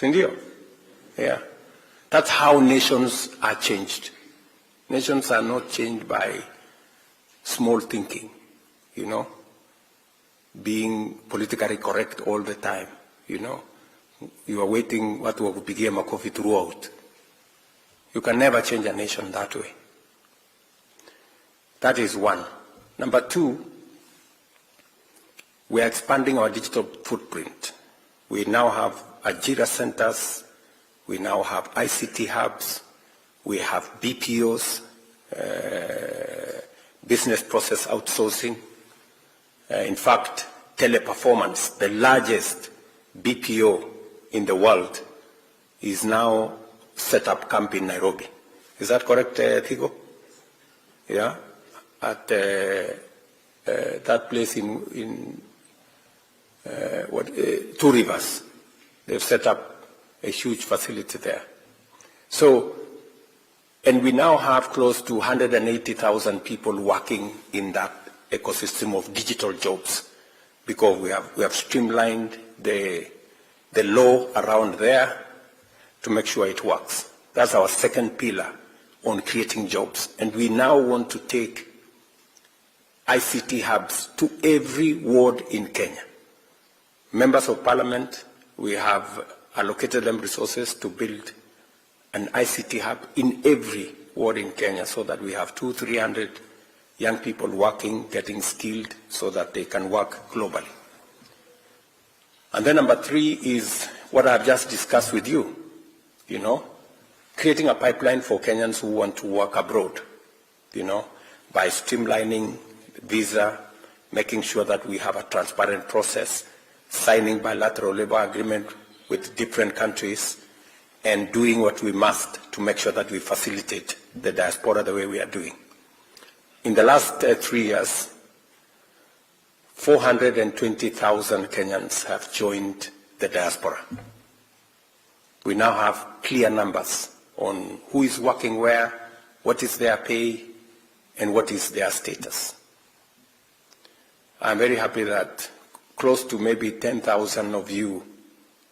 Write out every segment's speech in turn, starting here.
Sindio? Yeah. That's how nations are changed. Nations are not changed by small thinking, you know, being politically correct all the time, you know. You are waiting what will become a coffee throughout. You can never change a nation that way. That is one. Number two, we are expanding our digital footprint. We now have Ajira centers, we now have ICT hubs, we have BPOs, business process outsourcing. In fact, Teleperformance, the largest BPO in the world, is now set up camp in Nairobi. Is that correct, Thigo? Yeah? At that place in Two Rivers. They've set up a huge facility there. So, and we now have close to 180,000 people working in that ecosystem of digital jobs, because we have streamlined the law around there to make sure it works. That's our second pillar on creating jobs. And we now want to take ICT hubs to every ward in Kenya. Members of Parliament, we have allocated them resources to build an ICT hub in every ward in Kenya, so that we have 200-300 young people working, getting skilled, so that they can work globally. And then number three is what I've just discussed with you, you know, creating a pipeline for Kenyans who want to work abroad, you know, by streamlining visa, making sure that we have a transparent process, signing bilateral labor agreement with different countries, and doing what we must to make sure that we facilitate the diaspora the way we are doing. In the last 3 years, 420,000 Kenyans have joined the diaspora. We now have clear numbers on who is working where, what is their pay, and what is their status. I'm very happy that close to maybe 10,000 of you,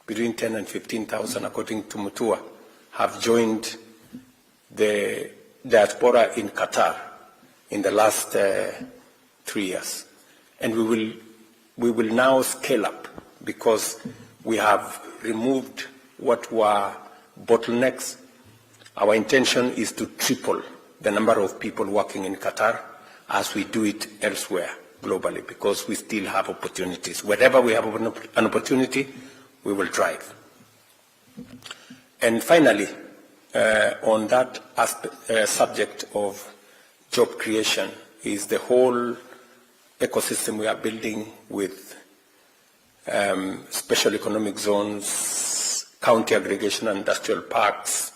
between 10 and 15,000 according to Mutua, have joined the diaspora in Qatar in the last 3 years. And we will now scale up, because we have removed what were bottlenecks. Our intention is to triple the number of people working in Qatar as we do it elsewhere globally, because we still have opportunities. Wherever we have an opportunity, we will drive. And finally, on that subject of job creation is the whole ecosystem we are building with special economic zones, county aggregation and industrial parks,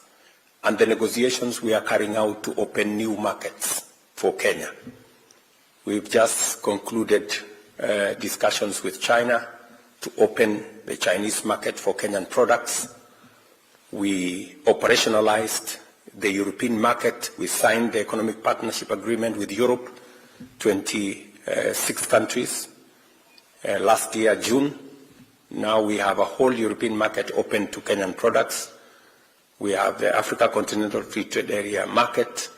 and the negotiations we are carrying out to open new markets for Kenya. We've just concluded discussions with China to open the Chinese market for Kenyan products. We operationalized the European market. We signed the economic partnership agreement with Europe, 26 countries, last year, June. Now we have a whole European market open to Kenyan products. We have the Africa Continental Free Trade Area market,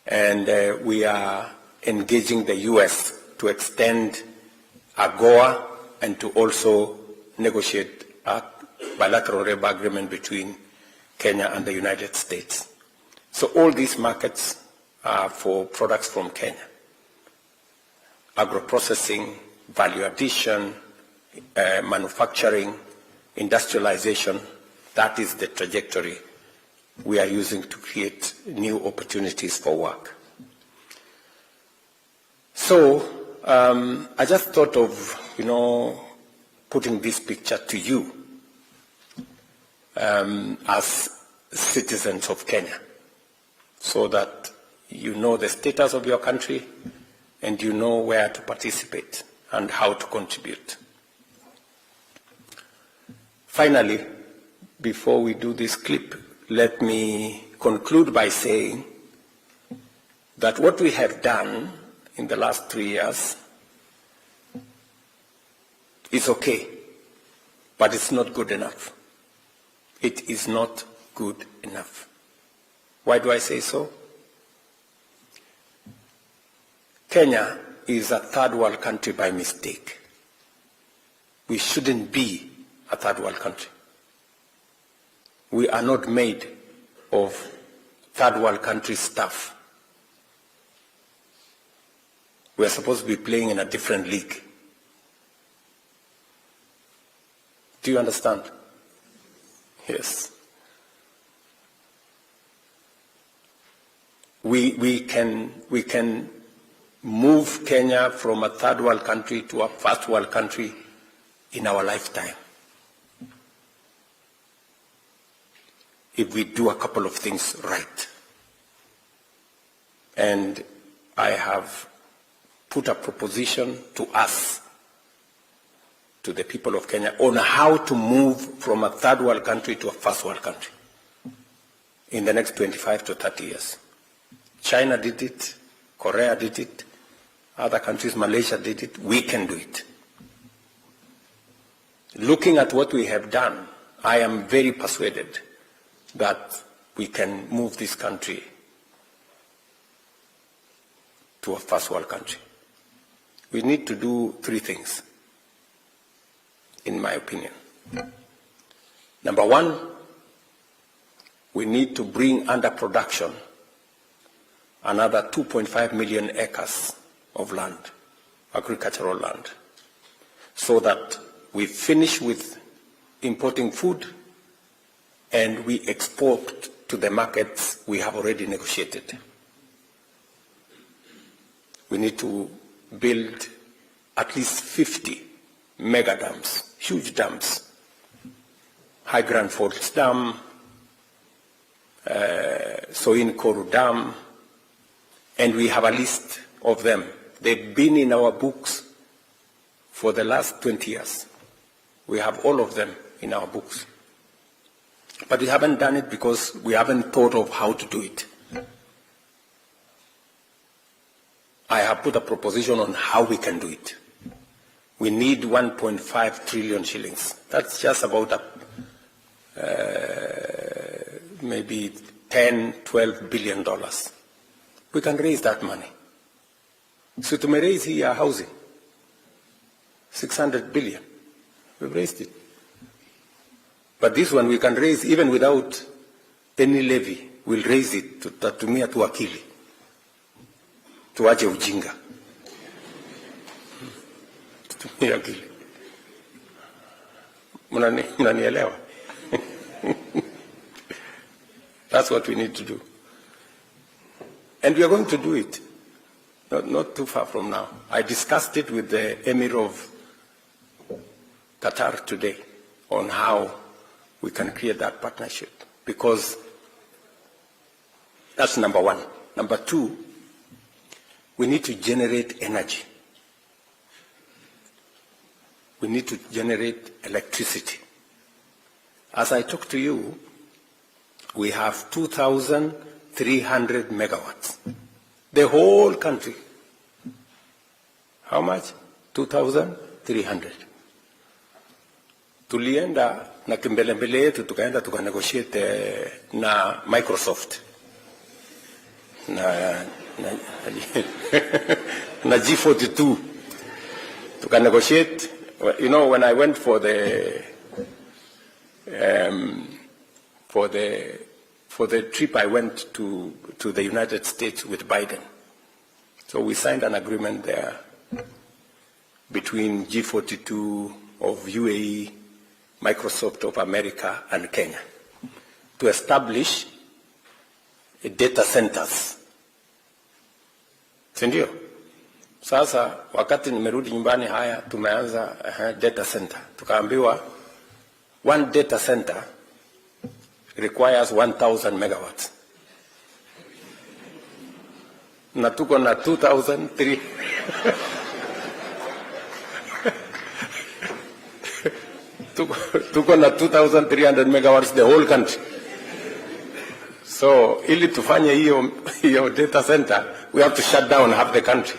and we are engaging the U.S. to extend AGOA and to also negotiate a bilateral labor agreement between Kenya and the United States. So all these markets are for products from Kenya. Agro-processing, value addition, manufacturing, industrialization, that is the trajectory we are using to create new opportunities for work. So I just thought of, putting this picture to you as citizens of Kenya, so that you know the status of your country and you know where to participate and how to contribute. Finally, before we do this clip, let me conclude by saying that what we have done in the last 3 years is okay, but it's not good enough. It is not good enough. Why do I say so? Kenya is a third world country by mistake. We shouldn't be a third world country. We are not made of third world country stuff. We are supposed to be playing in a different league. Do you understand? Yes. We can move Kenya from a third world country to a first world country in our lifetime, if we do a couple of things right. And I have put a proposition to us, to the people of Kenya, on how to move from a third world country to a first world country in the next 25 to 30 years. China did it, Korea did it, other countries, Malaysia did it, we can do it. Looking at what we have done, I am very persuaded that we can move this country to a first world country. We need to do three things, in my opinion. Number one, we need to bring under production another 2.5 million acres of land, agricultural land, so that we finish with importing food and we export to the markets we have already negotiated. We need to build at least 50 mega dams, huge dams, High Grand Falls Dam, Soin Koru Dam, and we have a list of them. They've been in our books for the last 20 years. We have all of them in our books. But we haven't done it because we haven't thought of how to do it. I have put a proposition on how we can do it. We need 1.5 trillion shillings. That's just about maybe 10, 12 billion dollars. We can raise that money. So to raise here housing, 600 billion. We've raised it. But this one we can raise even without any levy. We'll raise it to tatumia tu akili. Tuache ujinga. Tutumia akili. Mnanielewa? That's what we need to do. And we are going to do it. Not too far from now. I discussed it with the Emir of Qatar today on how we can create that partnership, because that's number one. Number two, we need to generate energy. We need to generate electricity. As I talk to you, we have 2,300 megawatts. The whole country. How much? 2,300. Tulienda na kimbelembele yetu tukaenda tukanegotiate na Microsoft na G42 tukanegotiate. You know, when I went for the trip, I went to the United States with Biden. So we signed an agreement there between G42 of UAE, Microsoft of America, and Kenya to establish data centers. Sindio? Sasa wakati nimerudi nyumbani haya tumeanza data center. Tukaambiwa one data center requires 1,000 megawatts. Na tuko na 2,300. Tuko na 2,300 megawatts the whole country. So ili tufanye hiyo data center, we have to shut down half the country.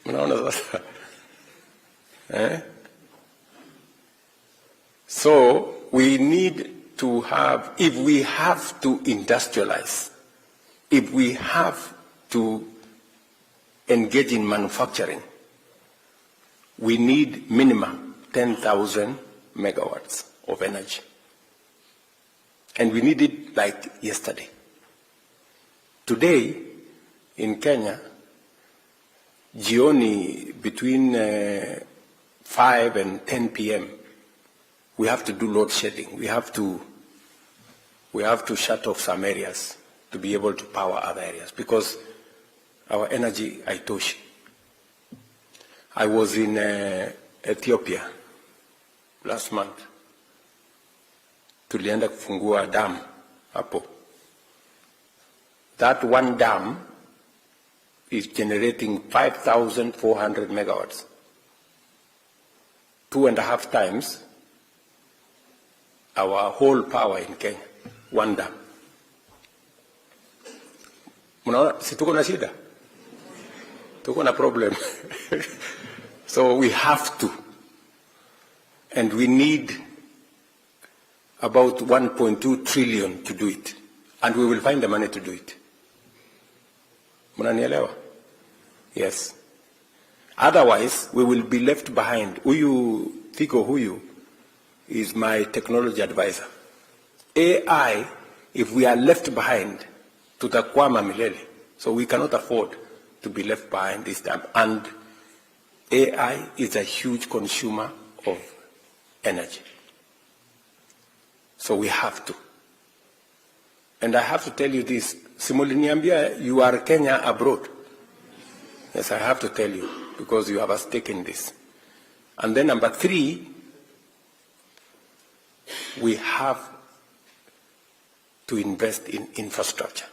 Unaona sasa? So we need to have, if we have to industrialize, if we have to engage in manufacturing, we need minimum 10,000 megawatts of energy. And we need it like yesterday. Today, in Kenya, jioni between 5 and 10 p.m., we have to do load shedding. We have to shut off some areas to be able to power other areas because our energy haitoshi. I was in Ethiopia last month. Tulienda kufungua dam hapo. That one dam is generating 5,400 megawatts. 2.5 times our whole power in Kenya. One dam. Mnaona si tuko na shida? Tuko na problem. So we have to. And we need about 1.2 trillion to do it. And we will find the money to do it. Mnanielewa? Yes. Otherwise, we will be left behind. Huyu is my technology advisor. AI, if we are left behind, tutakwama milele. So we cannot afford to be left behind this time. And AI is a huge consumer of energy. So we have to. And I have to tell you this. Simuliniambia, you are Kenya abroad. Yes, I have to tell you, because you have a stake in this. And then number 3, we have to invest in infrastructure.